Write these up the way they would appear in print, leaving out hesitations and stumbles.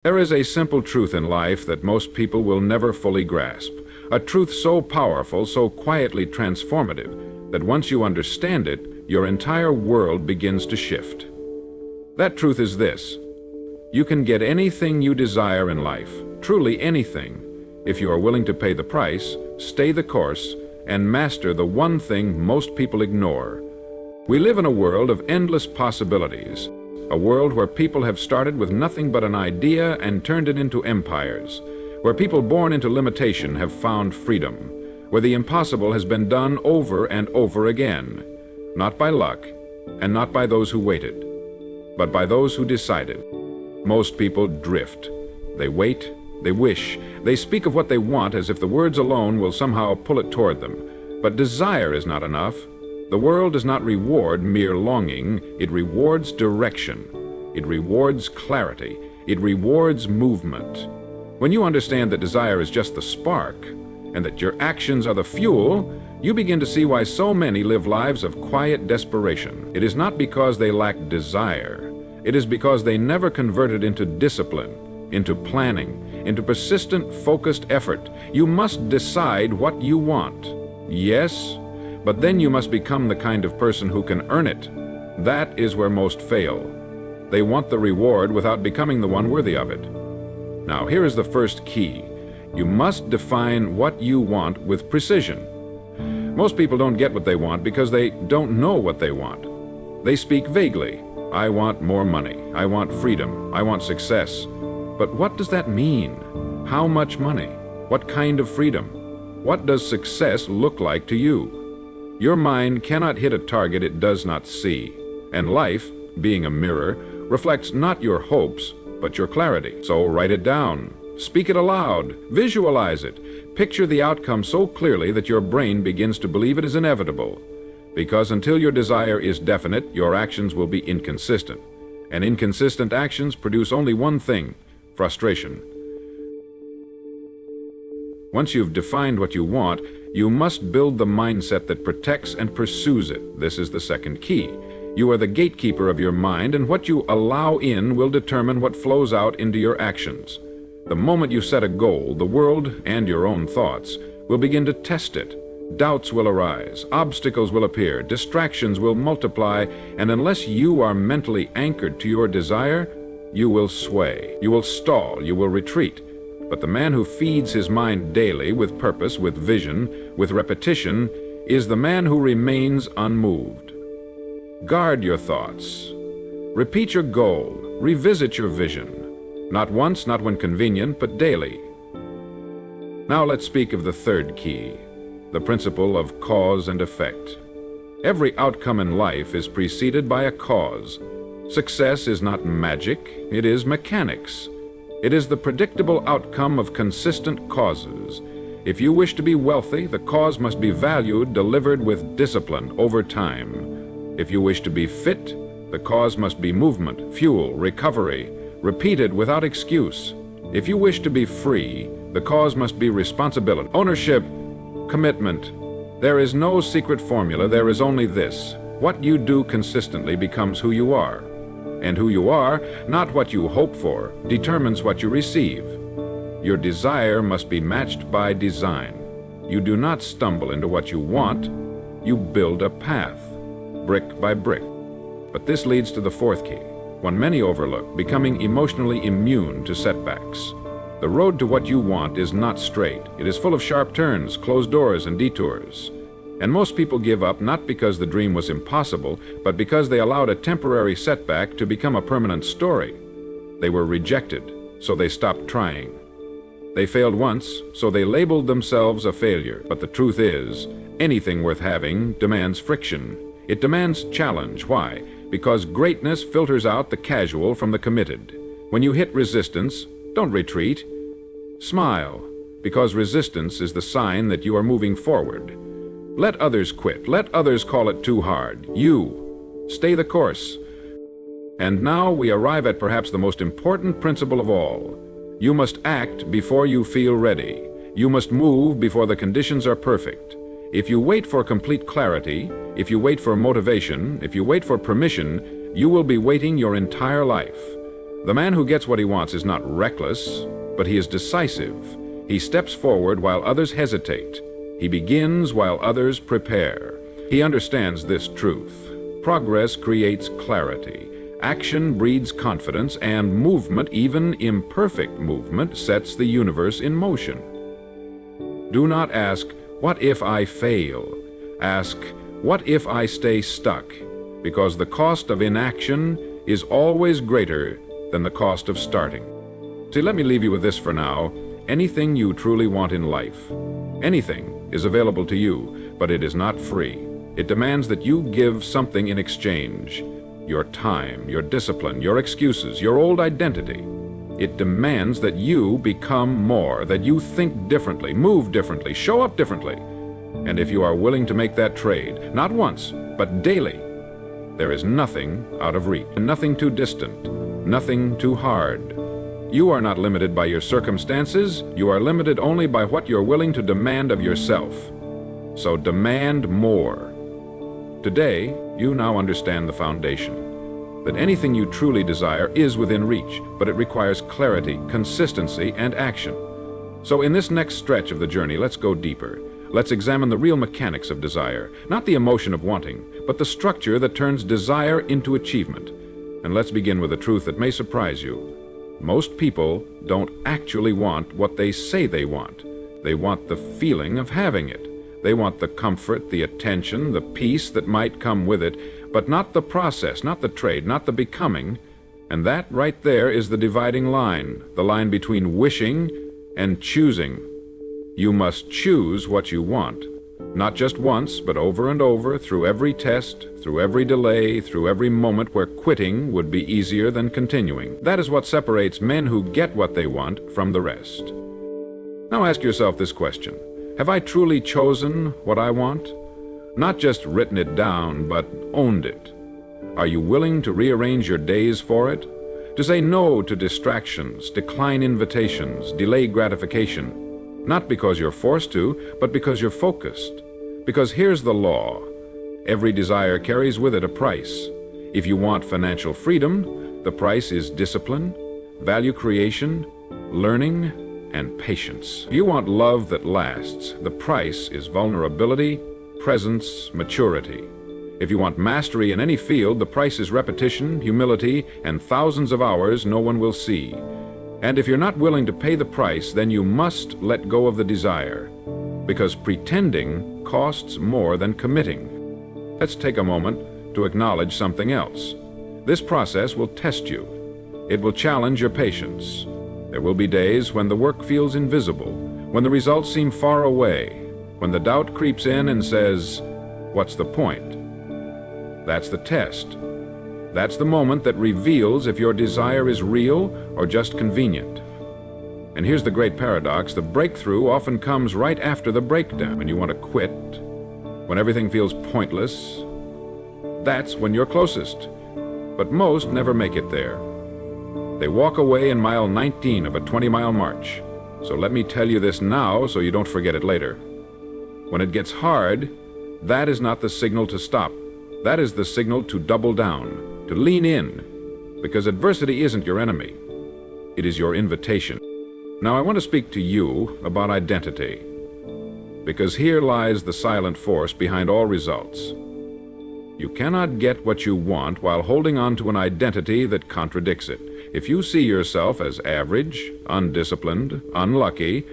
There is a simple truth in life that most people will never fully grasp, a truth so powerful, so quietly transformative, that once you understand it, your entire world begins to shift. That truth is this: you can get anything you desire in life, truly anything, if you are willing to pay the price, stay the course, and master the one thing most people ignore. We live in a world of endless possibilities, a world where people have started with nothing but an idea and turned it into empires, where people born into limitation have found freedom, where the impossible has been done over and over again, not by luck and not by those who waited, but by those who decided. Most people drift. They wait, they wish, they speak of what they want as if the words alone will somehow pull it toward them. But desire is not enough. The world does not reward mere longing, it rewards direction. It rewards clarity. It rewards movement. When you understand that desire is just the spark, and that your actions are the fuel, you begin to see why so many live lives of quiet desperation. It is not because they lack desire. It is because they never converted into discipline, into planning, into persistent, focused effort. You must decide what you want. Yes, but then you must become the kind of person who can earn it. That is where most fail. They want the reward without becoming the one worthy of it. Now, here is the first key. You must define what you want with precision. Most people don't get what they want because they don't know what they want. They speak vaguely. I want more money. I want freedom. I want success. But what does that mean? How much money? What kind of freedom? What does success look like to you? Your mind cannot hit a target it does not see. And life, being a mirror, reflects not your hopes, but your clarity. So write it down. Speak it aloud. Visualize it. Picture the outcome so clearly that your brain begins to believe it is inevitable. Because until your desire is definite, your actions will be inconsistent. And inconsistent actions produce only one thing: frustration. Once you've defined what you want, you must build the mindset that protects and pursues it. This is the second key. You are the gatekeeper of your mind, and what you allow in will determine what flows out into your actions. The moment you set a goal, the world and your own thoughts will begin to test it. Doubts will arise, obstacles will appear, distractions will multiply, and unless you are mentally anchored to your desire, you will sway, you will stall, you will retreat. But the man who feeds his mind daily with purpose, with vision, with repetition, is the man who remains unmoved. Guard your thoughts. Repeat your goal. Revisit your vision. Not once, not when convenient, but daily. Now let's speak of the third key, the principle of cause and effect. Every outcome in life is preceded by a cause. Success is not magic, it is mechanics. It is the predictable outcome of consistent causes. If you wish to be wealthy, the cause must be valued, delivered with discipline over time. If you wish to be fit, the cause must be movement, fuel, recovery, repeated without excuse. If you wish to be free, the cause must be responsibility, ownership, commitment. There is no secret formula, there is only this: what you do consistently becomes who you are. And who you are, not what you hope for, determines what you receive. Your desire must be matched by design. You do not stumble into what you want, you build a path, brick by brick. But this leads to the fourth key, one many overlook: becoming emotionally immune to setbacks. The road to what you want is not straight. It is full of sharp turns, closed doors, and detours. And most people give up not because the dream was impossible, but because they allowed a temporary setback to become a permanent story. They were rejected, so they stopped trying. They failed once, so they labeled themselves a failure. But the truth is, anything worth having demands friction. It demands challenge. Why? Because greatness filters out the casual from the committed. When you hit resistance, don't retreat. Smile, because resistance is the sign that you are moving forward. Let others quit. Let others call it too hard. You stay the course. And now we arrive at perhaps the most important principle of all. You must act before you feel ready. You must move before the conditions are perfect. If you wait for complete clarity, if you wait for motivation, if you wait for permission, you will be waiting your entire life. The man who gets what he wants is not reckless, but he is decisive. He steps forward while others hesitate. He begins while others prepare. He understands this truth. Progress creates clarity. Action breeds confidence, and movement, even imperfect movement, sets the universe in motion. Do not ask, "What if I fail?" Ask, "What if I stay stuck?" Because the cost of inaction is always greater than the cost of starting. See, let me leave you with this for now. Anything you truly want in life, anything is available to you, but it is not free. It demands that you give something in exchange. Your time, your discipline, your excuses, your old identity. It demands that you become more, that you think differently, move differently, show up differently. And if you are willing to make that trade, not once, but daily, there is nothing out of reach, nothing too distant, nothing too hard. You are not limited by your circumstances. You are limited only by what you're willing to demand of yourself. So demand more. Today, you now understand the foundation, that anything you truly desire is within reach, but it requires clarity, consistency, and action. So in this next stretch of the journey, let's go deeper. Let's examine the real mechanics of desire, not the emotion of wanting, but the structure that turns desire into achievement. And let's begin with a truth that may surprise you. Most people don't actually want what they say they want. They want the feeling of having it. They want the comfort, the attention, the peace that might come with it, but not the process, not the trade, not the becoming. And that right there is the dividing line, the line between wishing and choosing. You must choose what you want, not just once, but over and over, through every test, through every delay, through every moment where quitting would be easier than continuing. That is what separates men who get what they want from the rest. Now ask yourself this question. Have I truly chosen what I want? Not just written it down, but owned it. Are you willing to rearrange your days for it? To say no to distractions, decline invitations, delay gratification? Not because you're forced to, but because you're focused. Because here's the law. Every desire carries with it a price. If you want financial freedom, the price is discipline, value creation, learning, and patience. If you want love that lasts, the price is vulnerability, presence, maturity. If you want mastery in any field, the price is repetition, humility, and thousands of hours no one will see. And if you're not willing to pay the price, then you must let go of the desire, because pretending costs more than committing. Let's take a moment to acknowledge something else. This process will test you. It will challenge your patience. There will be days when the work feels invisible, when the results seem far away, when the doubt creeps in and says, "What's the point?" That's the test. That's the moment that reveals if your desire is real or just convenient. And here's the great paradox. The breakthrough often comes right after the breakdown. When you want to quit, when everything feels pointless, that's when you're closest. But most never make it there. They walk away in mile 19 of a 20-mile march. So let me tell you this now so you don't forget it later. When it gets hard, that is not the signal to stop. That is the signal to double down, to lean in, because adversity isn't your enemy. It is your invitation. Now I want to speak to you about identity, because here lies the silent force behind all results. You cannot get what you want while holding on to an identity that contradicts it. If you see yourself as average, undisciplined, unlucky,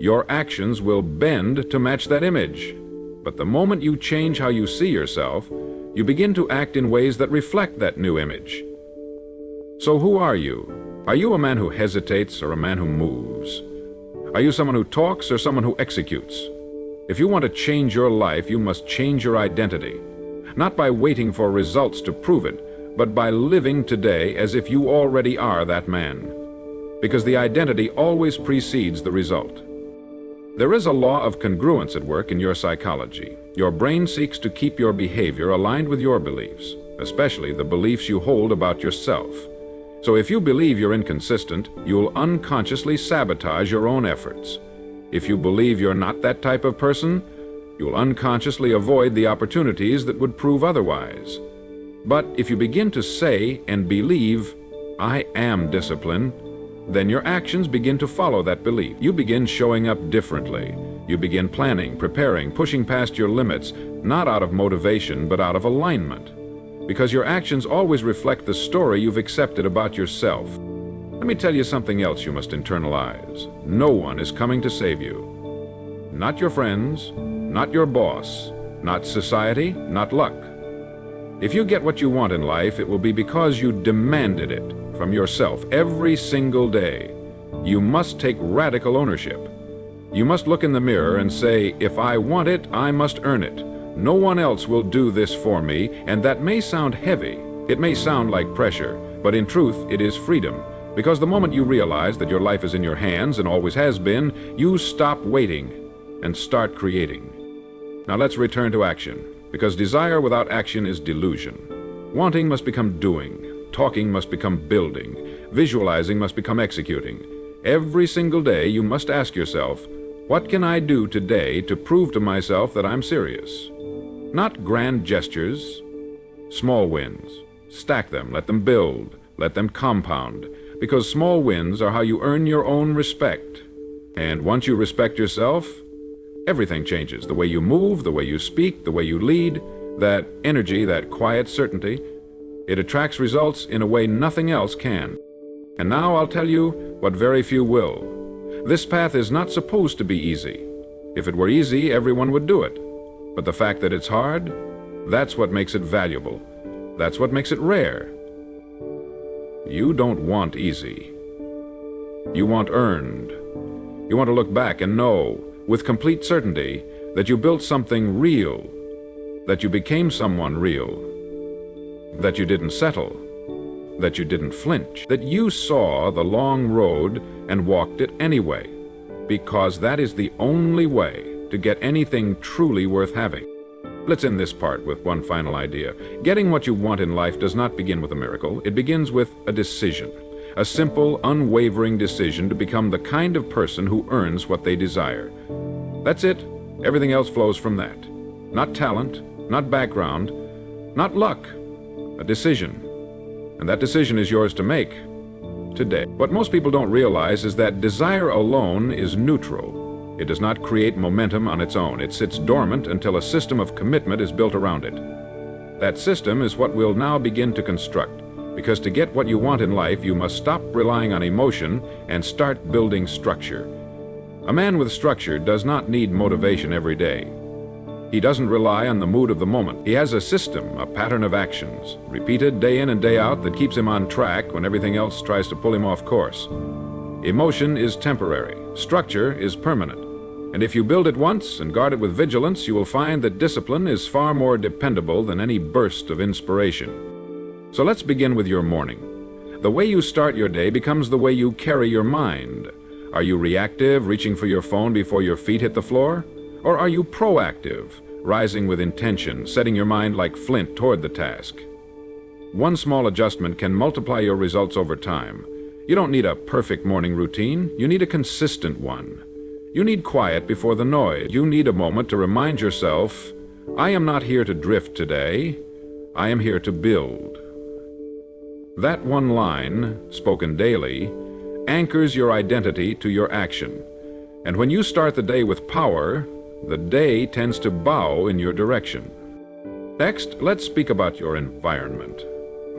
your actions will bend to match that image. But the moment you change how you see yourself, you begin to act in ways that reflect that new image. So who are you? Are you a man who hesitates or a man who moves? Are you someone who talks or someone who executes? If you want to change your life, you must change your identity. Not by waiting for results to prove it, but by living today as if you already are that man. Because the identity always precedes the result. There is a law of congruence at work in your psychology. Your brain seeks to keep your behavior aligned with your beliefs, especially the beliefs you hold about yourself. So if you believe you're inconsistent, you'll unconsciously sabotage your own efforts. If you believe you're not that type of person, you'll unconsciously avoid the opportunities that would prove otherwise. But if you begin to say and believe, I am discipline, then your actions begin to follow that belief. You begin showing up differently. You begin planning, preparing, pushing past your limits, not out of motivation, but out of alignment. Because your actions always reflect the story you've accepted about yourself. Let me tell you something else you must internalize. No one is coming to save you. Not your friends, not your boss, not society, not luck. If you get what you want in life, it will be because you demanded it from yourself every single day. You must take radical ownership. You must look in the mirror and say, if I want it, I must earn it. No one else will do this for me, and that may sound heavy. It may sound like pressure, but in truth, it is freedom. Because the moment you realize that your life is in your hands and always has been, you stop waiting and start creating. Now let's return to action, because desire without action is delusion. Wanting must become doing. Talking must become building. Visualizing must become executing. Every single day you must ask yourself, what can I do today to prove to myself that I'm serious? Not grand gestures, small wins. Stack them, let them build, let them compound, because small wins are how you earn your own respect. And once you respect yourself, everything changes. The way you move, the way you speak, the way you lead, that energy, that quiet certainty, it attracts results in a way nothing else can. And now I'll tell you what very few will. This path is not supposed to be easy. If it were easy, everyone would do it. But the fact that it's hard, that's what makes it valuable. That's what makes it rare. You don't want easy. You want earned. You want to look back and know, with complete certainty, that you built something real, that you became someone real, that you didn't settle, that you didn't flinch, that you saw the long road and walked it anyway, because that is the only way to get anything truly worth having. Let's end this part with one final idea. Getting what you want in life does not begin with a miracle. It begins with a decision, a simple, unwavering decision to become the kind of person who earns what they desire. That's it. Everything else flows from that. Not talent, not background, not luck. A decision. And that decision is yours to make today. What most people don't realize is that desire alone is neutral. It does not create momentum on its own. It sits dormant until a system of commitment is built around it. That system is what we'll now begin to construct, because to get what you want in life, you must stop relying on emotion and start building structure. A man with structure does not need motivation every day. He doesn't rely on the mood of the moment. He has a system, a pattern of actions, repeated day in and day out, that keeps him on track when everything else tries to pull him off course. Emotion is temporary. Structure is permanent. And if you build it once and guard it with vigilance, you will find that discipline is far more dependable than any burst of inspiration. So let's begin with your morning. The way you start your day becomes the way you carry your mind. Are you reactive, reaching for your phone before your feet hit the floor? Or are you proactive, rising with intention, setting your mind like flint toward the task? One small adjustment can multiply your results over time. You don't need a perfect morning routine. You need a consistent one. You need quiet before the noise. You need a moment to remind yourself, I am not here to drift today. I am here to build. That one line, spoken daily, anchors your identity to your action. And when you start the day with power, the day tends to bow in your direction. Next, let's speak about your environment.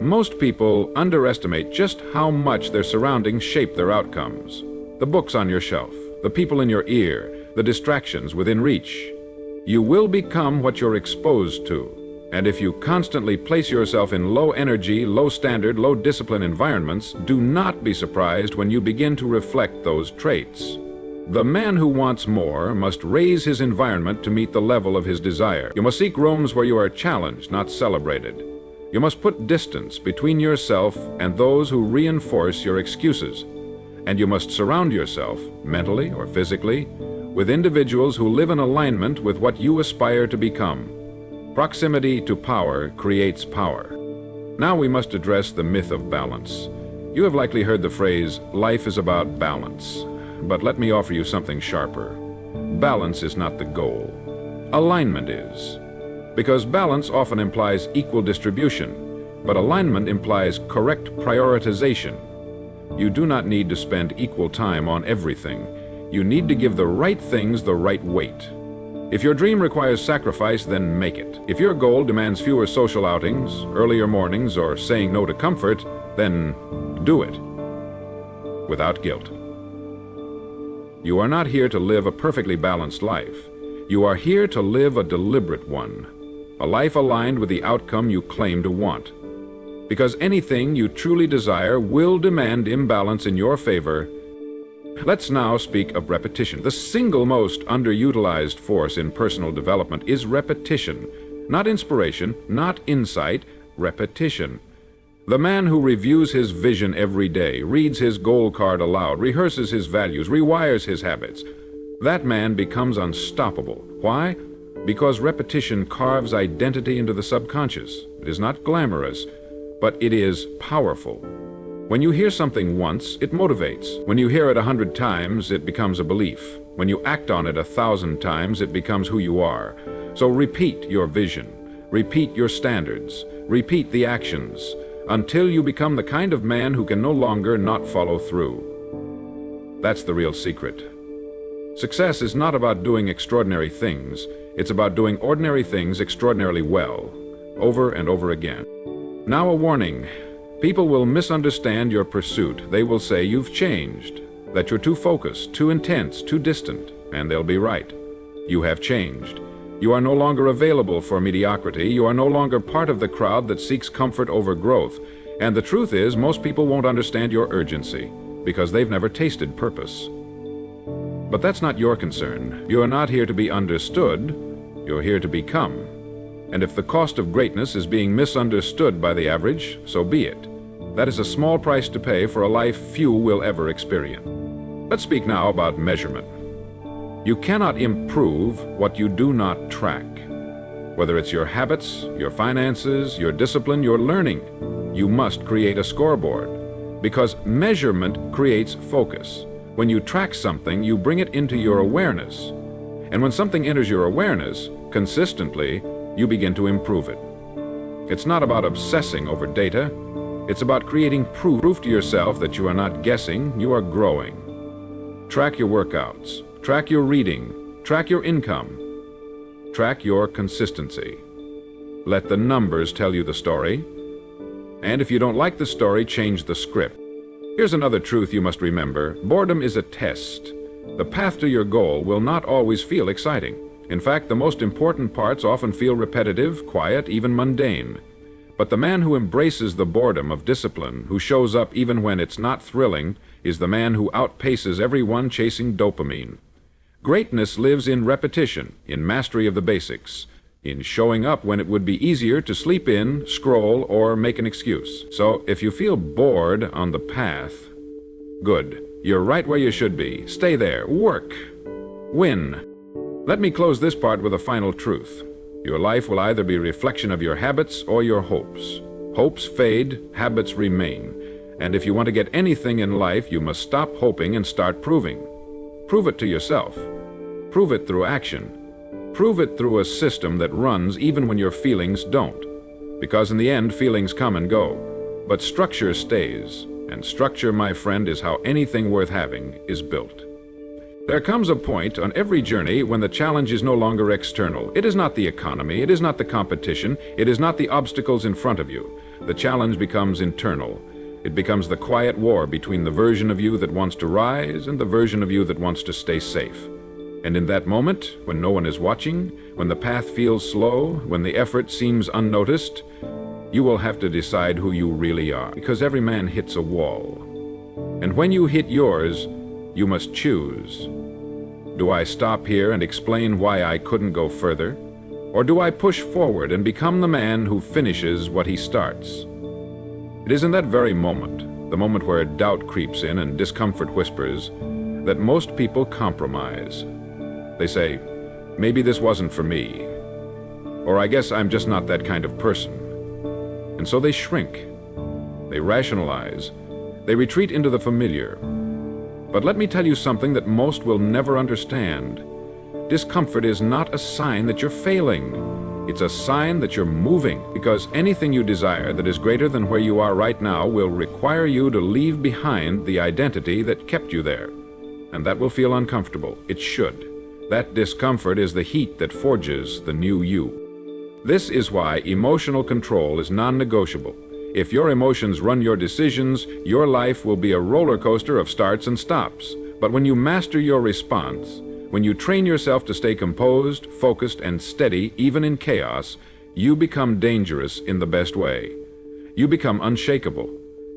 Most people underestimate just how much their surroundings shape their outcomes. The books on your shelf, the people in your ear, the distractions within reach. You will become what you're exposed to. And if you constantly place yourself in low energy, low standard, low discipline environments, do not be surprised when you begin to reflect those traits. The man who wants more must raise his environment to meet the level of his desire. You must seek rooms where you are challenged, not celebrated. You must put distance between yourself and those who reinforce your excuses. And you must surround yourself, mentally or physically, with individuals who live in alignment with what you aspire to become. Proximity to power creates power. Now we must address the myth of balance. You have likely heard the phrase, life is about balance. But let me offer you something sharper. Balance is not the goal. Alignment is. Because balance often implies equal distribution. But alignment implies correct prioritization. You do not need to spend equal time on everything. You need to give the right things the right weight. If your dream requires sacrifice, then make it. If your goal demands fewer social outings, earlier mornings, or saying no to comfort, then do it without guilt. You are not here to live a perfectly balanced life. You are here to live a deliberate one, a life aligned with the outcome you claim to want. Because anything you truly desire will demand imbalance in your favor. Let's now speak of repetition. The single most underutilized force in personal development is repetition. Not inspiration, not insight, repetition. The man who reviews his vision every day, reads his goal card aloud, rehearses his values, rewires his habits, that man becomes unstoppable. Why? Because repetition carves identity into the subconscious. It is not glamorous, but it is powerful. When you hear something once, it motivates. When you hear it 100 times, it becomes a belief. When you act on it 1,000 times, it becomes who you are. So repeat your vision, repeat your standards, repeat the actions, until you become the kind of man who can no longer not follow through. That's the real secret. Success is not about doing extraordinary things. It's about doing ordinary things extraordinarily well, over and over again. Now a warning. People will misunderstand your pursuit. They will say you've changed, that you're too focused, too intense, too distant, and they'll be right. You have changed. You are no longer available for mediocrity. You are no longer part of the crowd that seeks comfort over growth. And the truth is, most people won't understand your urgency because they've never tasted purpose. But that's not your concern. You are not here to be understood. You're here to become. And if the cost of greatness is being misunderstood by the average, so be it. That is a small price to pay for a life few will ever experience. Let's speak now about measurement. You cannot improve what you do not track. Whether it's your habits, your finances, your discipline, your learning, you must create a scoreboard. Because measurement creates focus. When you track something, you bring it into your awareness. And when something enters your awareness, consistently, you begin to improve it. It's not about obsessing over data. It's about creating proof to yourself that you are not guessing, you are growing. Track your workouts. Track your reading. Track your income. Track your consistency. Let the numbers tell you the story. And if you don't like the story, change the script. Here's another truth you must remember. Boredom is a test. The path to your goal will not always feel exciting. In fact, the most important parts often feel repetitive, quiet, even mundane. But the man who embraces the boredom of discipline, who shows up even when it's not thrilling, is the man who outpaces everyone chasing dopamine. Greatness lives in repetition, in mastery of the basics, in showing up when it would be easier to sleep in, scroll, or make an excuse. So if you feel bored on the path, good. You're right where you should be. Stay there. Work. Win. Let me close this part with a final truth. Your life will either be a reflection of your habits or your hopes. Hopes fade, habits remain. And if you want to get anything in life, you must stop hoping and start proving. Prove it to yourself. Prove it through action. Prove it through a system that runs even when your feelings don't. Because in the end, feelings come and go. But structure stays. And structure, my friend, is how anything worth having is built. There comes a point on every journey when the challenge is no longer external. It is not the economy, it is not the competition, it is not the obstacles in front of you. The challenge becomes internal. It becomes the quiet war between the version of you that wants to rise and the version of you that wants to stay safe. And in that moment, when no one is watching, when the path feels slow, when the effort seems unnoticed, you will have to decide who you really are, because every man hits a wall. And when you hit yours, you must choose. Do I stop here and explain why I couldn't go further? Or do I push forward and become the man who finishes what he starts? It is in that very moment, the moment where doubt creeps in and discomfort whispers, that most people compromise. They say, maybe this wasn't for me. Or I guess I'm just not that kind of person. And so they shrink. They rationalize. They retreat into the familiar. But let me tell you something that most will never understand. Discomfort is not a sign that you're failing. It's a sign that you're moving, because anything you desire that is greater than where you are right now will require you to leave behind the identity that kept you there. And that will feel uncomfortable. It should. That discomfort is the heat that forges the new you. This is why emotional control is non-negotiable. If your emotions run your decisions, your life will be a roller coaster of starts and stops. But when you master your response, when you train yourself to stay composed, focused, and steady, even in chaos, you become dangerous in the best way. You become unshakable.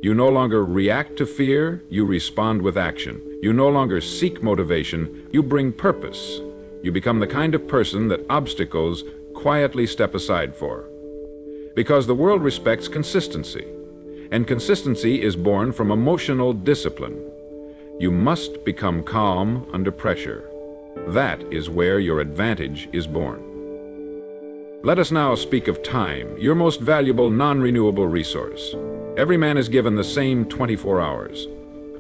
You no longer react to fear, you respond with action. You no longer seek motivation, you bring purpose. You become the kind of person that obstacles quietly step aside for. Because the world respects consistency, and consistency is born from emotional discipline. You must become calm under pressure. That is where your advantage is born. Let us now speak of time, your most valuable non-renewable resource. Every man is given the same 24 hours.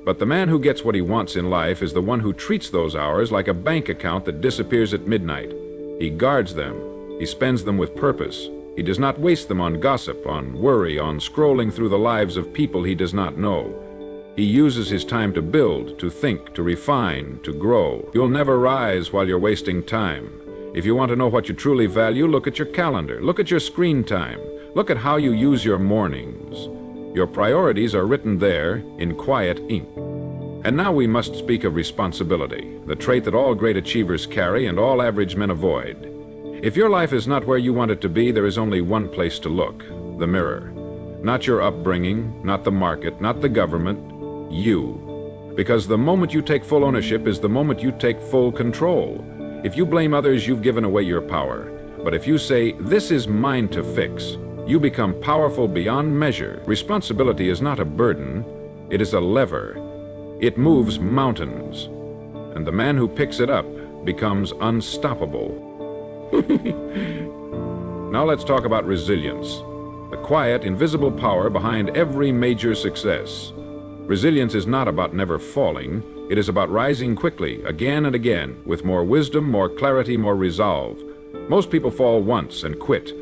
But the man who gets what he wants in life is the one who treats those hours like a bank account that disappears at midnight. He guards them. He spends them with purpose. He does not waste them on gossip, on worry, on scrolling through the lives of people he does not know. He uses his time to build, to think, to refine, to grow. You'll never rise while you're wasting time. If you want to know what you truly value, look at your calendar. Look at your screen time. Look at how you use your mornings. Your priorities are written there in quiet ink. And now we must speak of responsibility, the trait that all great achievers carry and all average men avoid. If your life is not where you want it to be, there is only one place to look: the mirror. Not your upbringing, not the market, not the government, you. Because the moment you take full ownership is the moment you take full control. If you blame others, you've given away your power. But if you say, "This is mine to fix," you become powerful beyond measure. Responsibility is not a burden, it is a lever. It moves mountains, and the man who picks it up becomes unstoppable. Now let's talk about resilience, the quiet, invisible power behind every major success. Resilience is not about never falling. It is about rising quickly, again and again, with more wisdom, more clarity, more resolve. Most people fall once and quit.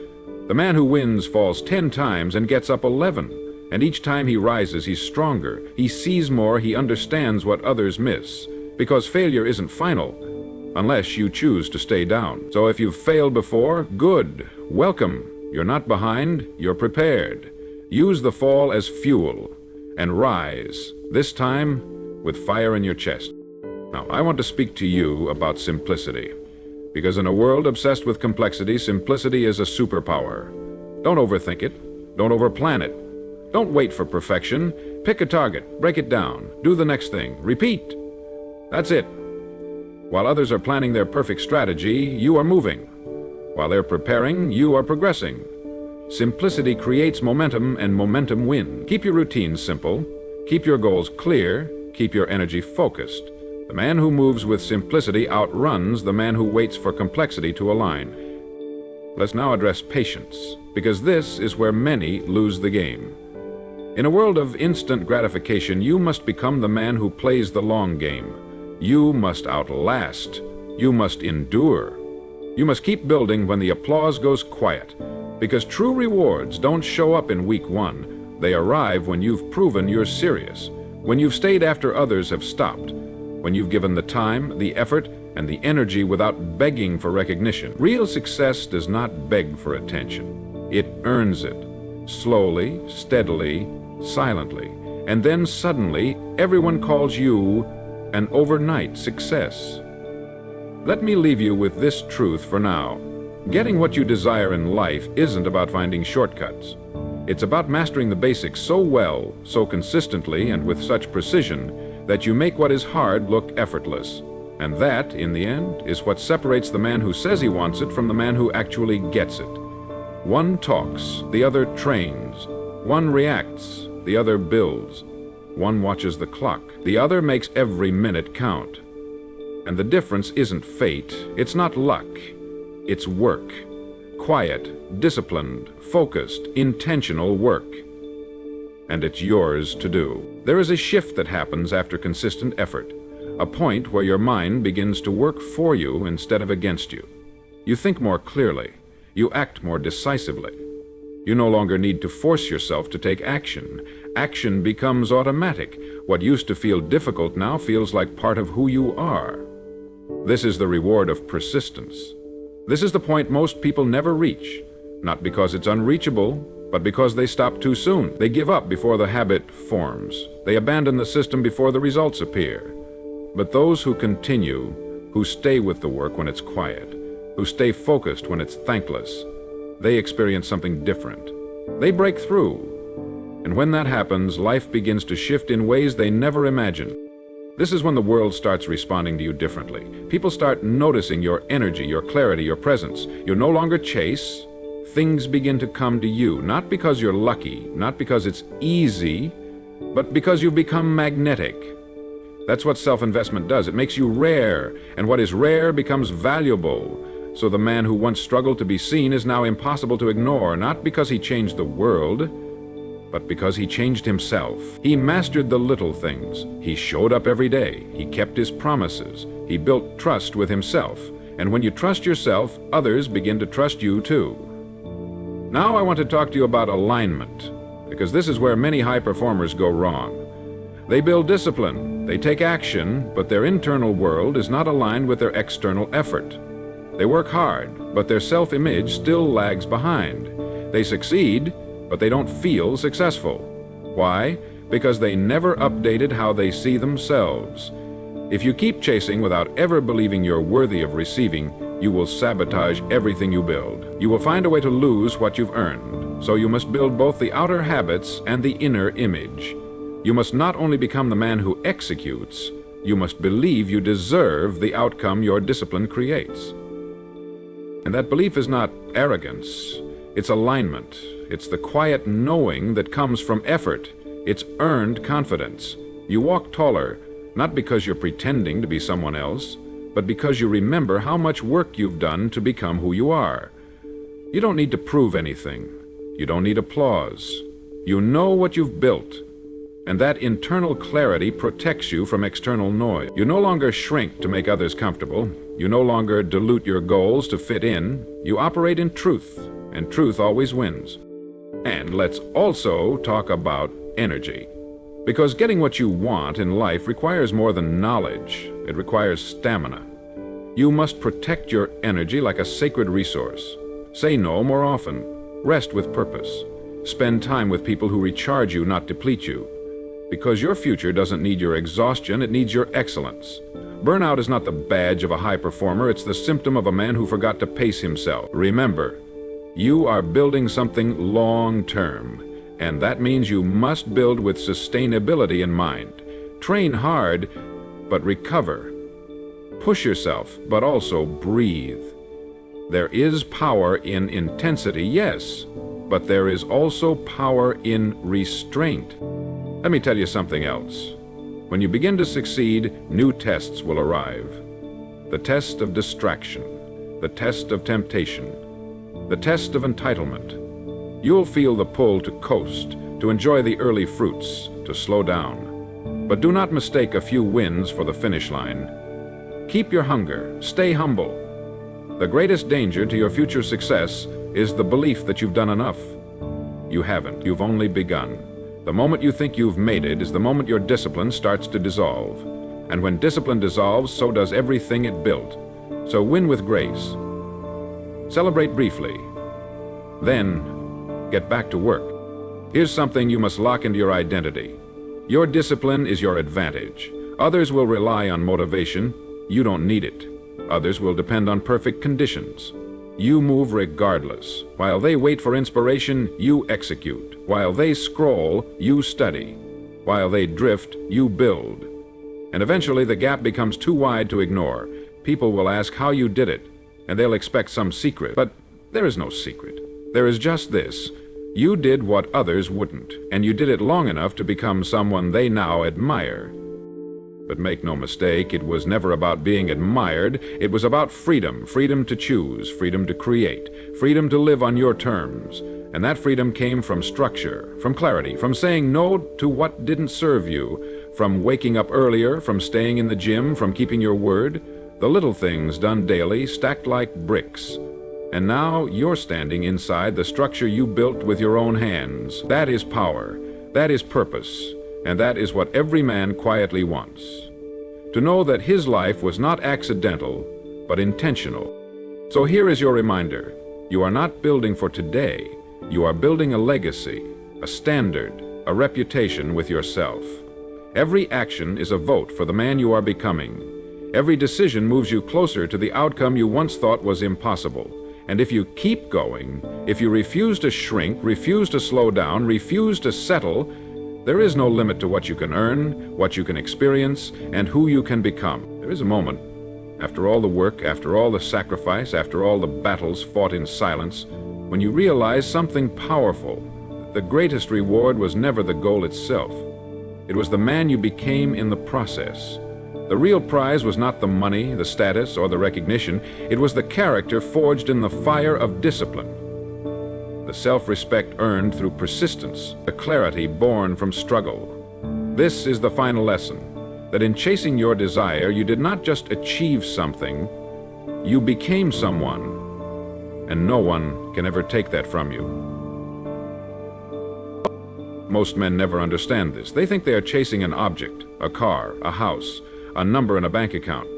The man who wins falls 10 times and gets up 11. And each time he rises, he's stronger. He sees more, he understands what others miss. Because failure isn't final, unless you choose to stay down. So if you've failed before, good. Welcome. You're not behind, you're prepared. Use the fall as fuel and rise, this time with fire in your chest. Now, I want to speak to you about simplicity. Because in a world obsessed with complexity, simplicity is a superpower. Don't overthink it. Don't overplan it. Don't wait for perfection. Pick a target, break it down, do the next thing, repeat. That's it. While others are planning their perfect strategy, you are moving. While they're preparing, you are progressing. Simplicity creates momentum, and momentum wins. Keep your routines simple. Keep your goals clear. Keep your energy focused. The man who moves with simplicity outruns the man who waits for complexity to align. Let's now address patience, because this is where many lose the game. In a world of instant gratification, you must become the man who plays the long game. You must outlast. You must endure. You must keep building when the applause goes quiet, because true rewards don't show up in week 1. They arrive when you've proven you're serious, when you've stayed after others have stopped, when you've given the time, the effort, and the energy without begging for recognition. Real success does not beg for attention. It earns it, slowly, steadily, silently, and then suddenly everyone calls you an overnight success. Let me leave you with this truth for now. Getting what you desire in life isn't about finding shortcuts. It's about mastering the basics so well, so consistently, and with such precision that you make what is hard look effortless. And that, in the end, is what separates the man who says he wants it from the man who actually gets it. One talks, the other trains. One reacts, the other builds. One watches the clock, the other makes every minute count. And the difference isn't fate, it's not luck, it's work. Quiet, disciplined, focused, intentional work. And it's yours to do. There is a shift that happens after consistent effort, a point where your mind begins to work for you instead of against you. You think more clearly. You act more decisively. You no longer need to force yourself to take action. Action becomes automatic. What used to feel difficult now feels like part of who you are. This is the reward of persistence. This is the point most people never reach, not because it's unreachable, but because they stop too soon. They give up before the habit forms. They abandon the system before the results appear. But those who continue, who stay with the work when it's quiet, who stay focused when it's thankless, they experience something different. They break through. And when that happens, life begins to shift in ways they never imagined. This is when the world starts responding to you differently. People start noticing your energy, your clarity, your presence. You no longer chase. Things begin to come to you, not because you're lucky, not because it's easy, but because you've become magnetic. That's what self-investment does. It makes you rare, and what is rare becomes valuable. So the man who once struggled to be seen is now impossible to ignore, not because he changed the world, but because he changed himself. He mastered the little things. He showed up every day. He kept his promises. He built trust with himself. And when you trust yourself, others begin to trust you too. Now I want to talk to you about alignment, because this is where many high performers go wrong. They build discipline. They take action, but their internal world is not aligned with their external effort. They work hard, but their self-image still lags behind. They succeed, but they don't feel successful. Why? Because they never updated how they see themselves. If you keep chasing without ever believing you're worthy of receiving, you will sabotage everything you build. You will find a way to lose what you've earned. So you must build both the outer habits and the inner image. You must not only become the man who executes, you must believe you deserve the outcome your discipline creates. And that belief is not arrogance, it's alignment. It's the quiet knowing that comes from effort. It's earned confidence. You walk taller, not because you're pretending to be someone else, but because you remember how much work you've done to become who you are. You don't need to prove anything. You don't need applause. You know what you've built, and that internal clarity protects you from external noise. You no longer shrink to make others comfortable. You no longer dilute your goals to fit in. You operate in truth, and truth always wins. And let's also talk about energy. Because getting what you want in life requires more than knowledge. It requires stamina. You must protect your energy like a sacred resource. Say no more often. Rest with purpose. Spend time with people who recharge you, not deplete you. Because your future doesn't need your exhaustion, it needs your excellence. Burnout is not the badge of a high performer, it's the symptom of a man who forgot to pace himself. Remember, you are building something long-term, and that means you must build with sustainability in mind. Train hard, but recover. Push yourself, but also breathe. There is power in intensity, yes, but there is also power in restraint. Let me tell you something else. When you begin to succeed, new tests will arrive. The test of distraction, the test of temptation, the test of entitlement. You'll feel the pull to coast, to enjoy the early fruits, to slow down. But do not mistake a few wins for the finish line. Keep your hunger, stay humble. The greatest danger to your future success is the belief that you've done enough. You haven't, you've only begun. The moment you think you've made it is the moment your discipline starts to dissolve. And when discipline dissolves, so does everything it built. So win with grace. Celebrate briefly. Then get back to work. Here's something you must lock into your identity. Your discipline is your advantage. Others will rely on motivation. You don't need it. Others will depend on perfect conditions. You move regardless. While they wait for inspiration, you execute. While they scroll, you study. While they drift, you build. And eventually the gap becomes too wide to ignore. People will ask how you did it, and they'll expect some secret. But there is no secret. There is just this. You did what others wouldn't, and you did it long enough to become someone they now admire. But make no mistake, it was never about being admired. It was about freedom, freedom to choose, freedom to create, freedom to live on your terms. And that freedom came from structure, from clarity, from saying no to what didn't serve you, from waking up earlier, from staying in the gym, from keeping your word. The little things done daily, stacked like bricks. And now you're standing inside the structure you built with your own hands. That is power, that is purpose, and that is what every man quietly wants. To know that his life was not accidental, but intentional. So here is your reminder. You are not building for today. You are building a legacy, a standard, a reputation with yourself. Every action is a vote for the man you are becoming. Every decision moves you closer to the outcome you once thought was impossible. And if you keep going, if you refuse to shrink, refuse to slow down, refuse to settle, there is no limit to what you can earn, what you can experience, and who you can become. There is a moment, after all the work, after all the sacrifice, after all the battles fought in silence, when you realize something powerful. The greatest reward was never the goal itself. It was the man you became in the process. The real prize was not the money, the status, or the recognition. It was the character forged in the fire of discipline. The self-respect earned through persistence, the clarity born from struggle. This is the final lesson, that in chasing your desire, you did not just achieve something, you became someone, and no one can ever take that from you. Most men never understand this. They think they are chasing an object, a car, a house, a number in a bank account.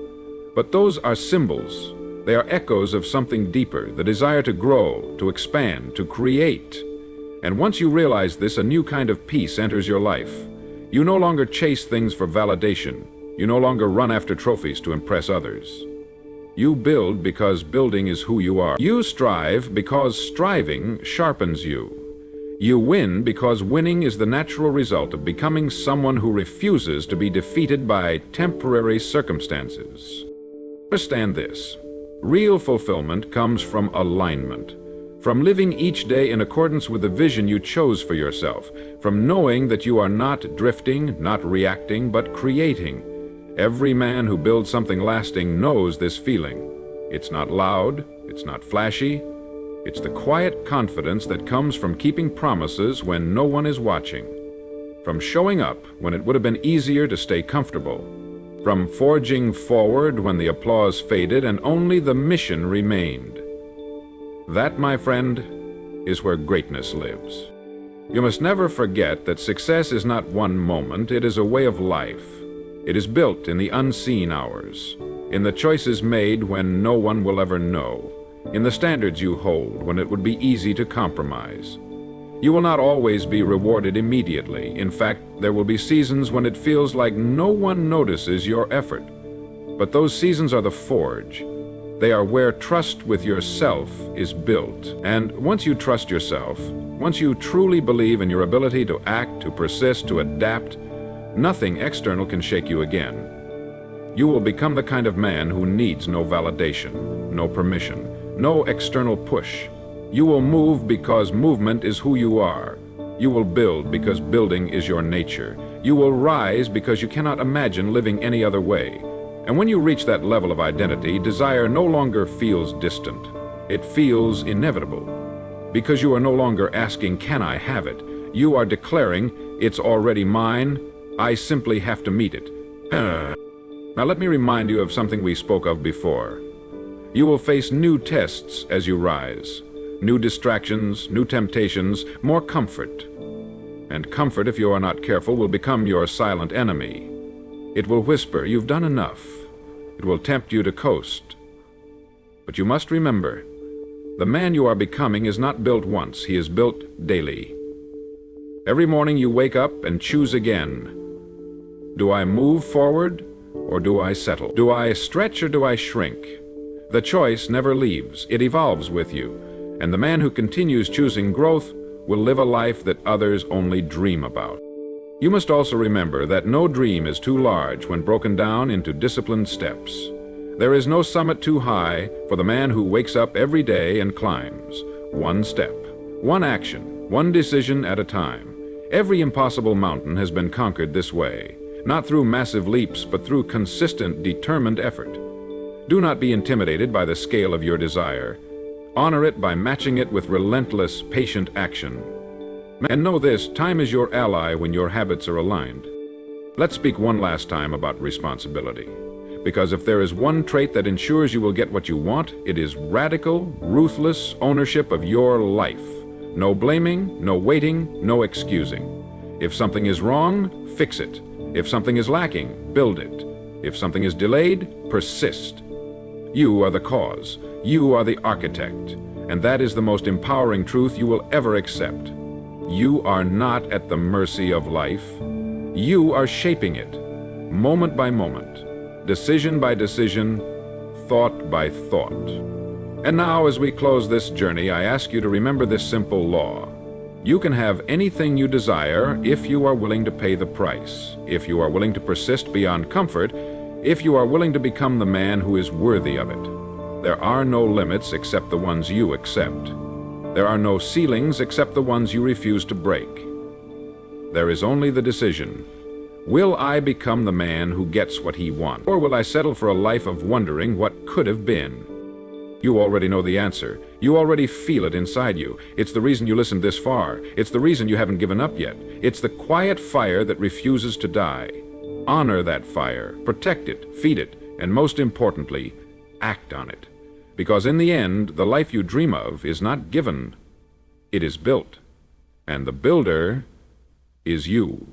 But those are symbols. They are echoes of something deeper, the desire to grow, to expand, to create. And once you realize this, a new kind of peace enters your life. You no longer chase things for validation. You no longer run after trophies to impress others. You build because building is who you are. You strive because striving sharpens you. You win because winning is the natural result of becoming someone who refuses to be defeated by temporary circumstances. Understand this. Real fulfillment comes from alignment, from living each day in accordance with the vision you chose for yourself, from knowing that you are not drifting, not reacting, but creating. Every man who builds something lasting knows this feeling. It's not loud, it's not flashy. It's the quiet confidence that comes from keeping promises when no one is watching, from showing up when it would have been easier to stay comfortable, from forging forward when the applause faded and only the mission remained. That, my friend, is where greatness lives. You must never forget that success is not one moment, it is a way of life. It is built in the unseen hours, in the choices made when no one will ever know, in the standards you hold when it would be easy to compromise. You will not always be rewarded immediately. In fact, there will be seasons when it feels like no one notices your effort. But those seasons are the forge. They are where trust with yourself is built. And once you trust yourself, once you truly believe in your ability to act, to persist, to adapt, nothing external can shake you again. You will become the kind of man who needs no validation, no permission, no external push. You will move because movement is who you are. You will build because building is your nature. You will rise because you cannot imagine living any other way. And when you reach that level of identity, desire no longer feels distant. It feels inevitable. Because you are no longer asking, can I have it? You are declaring, it's already mine. I simply have to meet it. Now let me remind you of something we spoke of before. You will face new tests as you rise. New distractions, new temptations, more comfort. And comfort, if you are not careful, will become your silent enemy. It will whisper, you've done enough. It will tempt you to coast. But you must remember, the man you are becoming is not built once, he is built daily. Every morning you wake up and choose again. Do I move forward or do I settle? Do I stretch or do I shrink? The choice never leaves, it evolves with you. And the man who continues choosing growth will live a life that others only dream about. You must also remember that no dream is too large when broken down into disciplined steps. There is no summit too high for the man who wakes up every day and climbs. One step, one action, one decision at a time. Every impossible mountain has been conquered this way, not through massive leaps, but through consistent, determined effort. Do not be intimidated by the scale of your desire. Honor it by matching it with relentless, patient action. And know this, time is your ally when your habits are aligned. Let's speak one last time about responsibility. Because if there is one trait that ensures you will get what you want, it is radical, ruthless ownership of your life. No blaming, no waiting, no excusing. If something is wrong, fix it. If something is lacking, build it. If something is delayed, persist. You are the cause. You are the architect. And that is the most empowering truth you will ever accept. You are not at the mercy of life. You are shaping it, moment by moment, decision by decision, thought by thought. And now, as we close this journey, I ask you to remember this simple law. You can have anything you desire if you are willing to pay the price, if you are willing to persist beyond comfort, if you are willing to become the man who is worthy of it. There are no limits except the ones you accept. There are no ceilings except the ones you refuse to break. There is only the decision. Will I become the man who gets what he wants, or will I settle for a life of wondering what could have been? You already know the answer. You already feel it inside you. It's the reason you listened this far. It's the reason you haven't given up yet. It's the quiet fire that refuses to die. Honor that fire, protect it, feed it, and most importantly, act on it. Because in the end, the life you dream of is not given, it is built. And the builder is you.